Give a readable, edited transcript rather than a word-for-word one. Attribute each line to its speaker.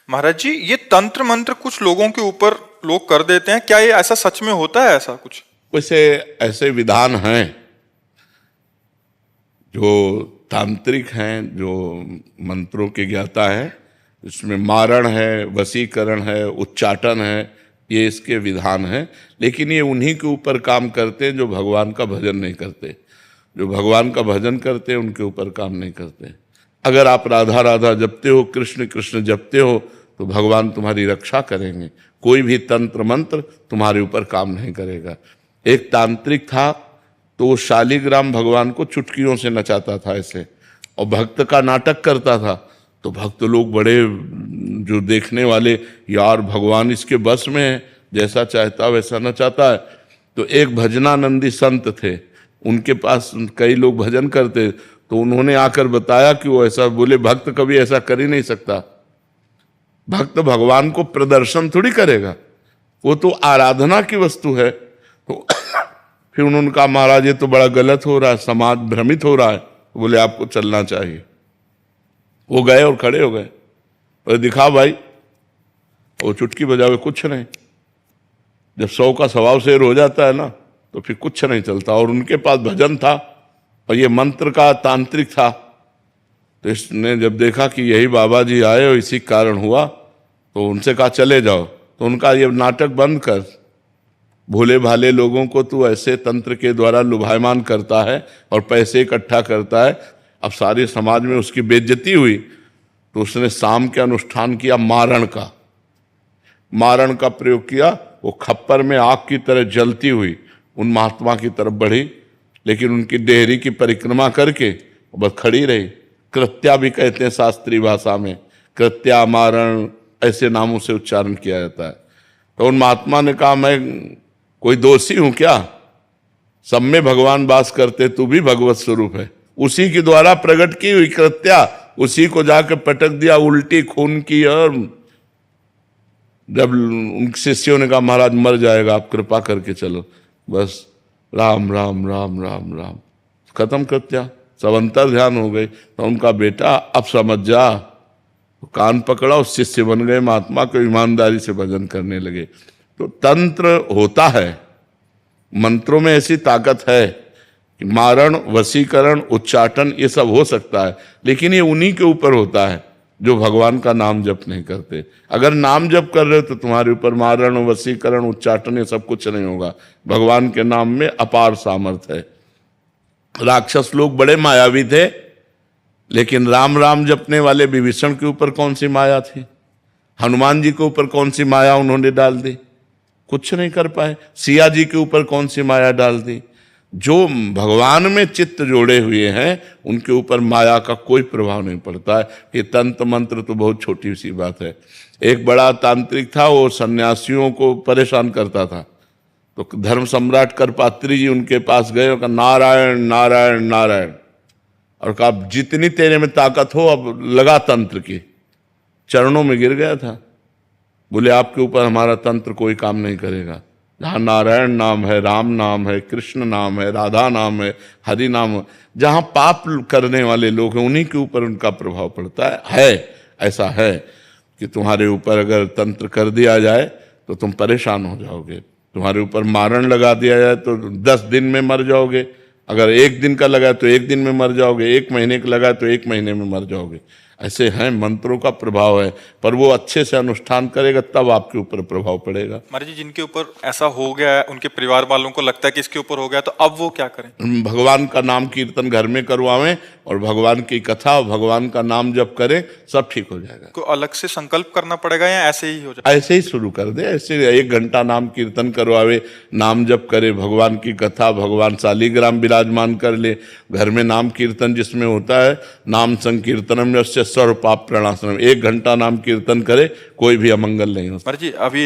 Speaker 1: महाराज जी, ये तंत्र मंत्र कुछ लोगों के ऊपर लोग कर देते हैं, क्या ये ऐसा सच में होता है? ऐसा कुछ
Speaker 2: वैसे ऐसे विधान हैं जो तांत्रिक हैं, जो मंत्रों के ज्ञाता हैं, इसमें मारण है, वशीकरण है, उच्चाटन है, ये इसके विधान हैं। लेकिन ये उन्हीं के ऊपर काम करते हैं जो भगवान का भजन नहीं करते। जो भगवान का भजन करते हैं उनके ऊपर काम नहीं करते। अगर आप राधा राधा जपते हो, कृष्ण कृष्ण जपते हो, तो भगवान तुम्हारी रक्षा करेंगे। कोई भी तंत्र मंत्र तुम्हारे ऊपर काम नहीं करेगा। एक तांत्रिक था, तो वो शालिग्राम भगवान को चुटकियों से नचाता था ऐसे, और भक्त का नाटक करता था। तो भक्त लोग बड़े, जो देखने वाले, यार भगवान इसके बस में है, जैसा चाहता वैसा नचाता है। तो एक भजनानंदी संत थे, उनके पास कई लोग भजन करते, तो उन्होंने आकर बताया कि वो ऐसा बोले, भक्त कभी ऐसा कर ही नहीं सकता। भक्त भगवान को प्रदर्शन थोड़ी करेगा, वो तो आराधना की वस्तु है। तो फिर उन्होंने कहा, महाराज ये तो बड़ा गलत हो रहा है, समाज भ्रमित हो रहा है। बोले आपको चलना चाहिए। वो गए और खड़े हो गए और दिखा भाई, वो चुटकी बजावे कुछ नहीं। जब 100 का स्वभाव शेर हो जाता है ना, तो फिर कुछ नहीं चलता। और उनके पास भजन था और ये मंत्र का तांत्रिक था। तो इसने जब देखा कि यही बाबा जी आए और इसी कारण हुआ, तो उनसे कहा चले जाओ। तो उनका ये नाटक बंद कर, भोले भाले लोगों को तू ऐसे तंत्र के द्वारा लुभायमान करता है और पैसे इकट्ठा करता है। अब सारे समाज में उसकी बेइज्जती हुई, तो उसने शाम के अनुष्ठान किया मारण का। मारण का प्रयोग किया, वो खप्पर में आग की तरह जलती हुई उन महात्मा की तरफ बढ़ी, लेकिन उनकी देहरी की परिक्रमा करके बस खड़ी रही। कृत्या भी कहते हैं शास्त्रीय भाषा में, कृत्या, मारण, ऐसे नामों से उच्चारण किया जाता है। तो उन महात्मा ने कहा, मैं कोई दोषी हूं क्या? सब में भगवान वास करते, तू भी भगवत स्वरूप है। उसी के द्वारा प्रकट की हुई कृत्या, उसी को जाकर पटक दिया, उल्टी खून की। और जब उन शिष्यों ने कहा, महाराज मर जाएगा, आप कृपा करके चलो, बस राम राम राम राम राम, खत्म कृत्या। सब अंतर ध्यान हो गई। तो उनका बेटा, अब समझ जा। तो कान पकड़ा और शिष्य बन गए, महात्मा को ईमानदारी से भजन करने लगे। तो तंत्र होता है, मंत्रों में ऐसी ताकत है कि मारण, वशीकरण, उच्चाटन ये सब हो सकता है। लेकिन ये उन्हीं के ऊपर होता है जो भगवान का नाम जप नहीं करते। अगर नाम जप कर रहे हो तो तुम्हारे ऊपर मारण, वशीकरण, उच्चाटन ये सब कुछ नहीं होगा। भगवान के नाम में अपार सामर्थ्य है। राक्षस लोग बड़े मायावी थे, लेकिन राम राम जपने वाले विभीषण के ऊपर कौन सी माया थी? हनुमान जी के ऊपर कौन सी माया उन्होंने डाल दी? कुछ नहीं कर पाए। सिया जी के ऊपर कौन सी माया डाल दी? जो भगवान में चित्त जोड़े हुए हैं उनके ऊपर माया का कोई प्रभाव नहीं पड़ता है। ये तंत्र मंत्र तो बहुत छोटी सी बात है। एक बड़ा तांत्रिक था, वो सन्यासियों को परेशान करता था। तो धर्म सम्राट करपात्री जी उनके पास गए और कहा, नारायण नारायण नारायण, और कहा जितनी तेरे में ताकत हो अब लगा तंत्र की। चरणों में गिर गया था। बोले आपके ऊपर हमारा तंत्र कोई काम नहीं करेगा। जहाँ नारायण नाम है, राम नाम है, कृष्ण नाम है, राधा नाम है, हरि नाम है, जहाँ पाप करने वाले लोग हैं उन्हीं के ऊपर उनका प्रभाव पड़ता है। ऐसा है कि तुम्हारे ऊपर अगर तंत्र कर दिया जाए तो तुम परेशान हो जाओगे। तुम्हारे ऊपर मारण लगा दिया जाए तो 10 दिन में मर जाओगे। अगर 1 दिन का लगा तो 1 दिन में मर जाओगे, 1 महीने का लगा तो 1 महीने में मर जाओगे। ऐसे हैं, मंत्रों का प्रभाव है। पर वो अच्छे से अनुष्ठान करेगा तब आपके ऊपर प्रभाव पड़ेगा।
Speaker 1: महाराज जी, जिनके ऊपर ऐसा हो गया है, उनके परिवार वालों को लगता है कि इसके ऊपर हो गया, तो अब वो क्या करें?
Speaker 2: भगवान का नाम कीर्तन घर में करवावें और भगवान की कथा, भगवान का नाम जप करें, सब ठीक हो जाएगा।
Speaker 1: को अलग से संकल्प करना पड़ेगा या ऐसे ही हो जाएगा?
Speaker 2: ऐसे ही शुरू कर दे। ऐसे 1 घंटा नाम कीर्तन करवावे, नाम जप करे, भगवान की कथा, भगवान शालिग्राम विराजमान कर ले। घर में नाम कीर्तन जिसमें होता है, नाम संकीर्तनम यस्य सर्व पाप प्रणाशनम, 1 घंटा नाम कीर्तन करे, कोई भी अमंगल नहीं हो सकता।
Speaker 1: महाराज जी, अभी एक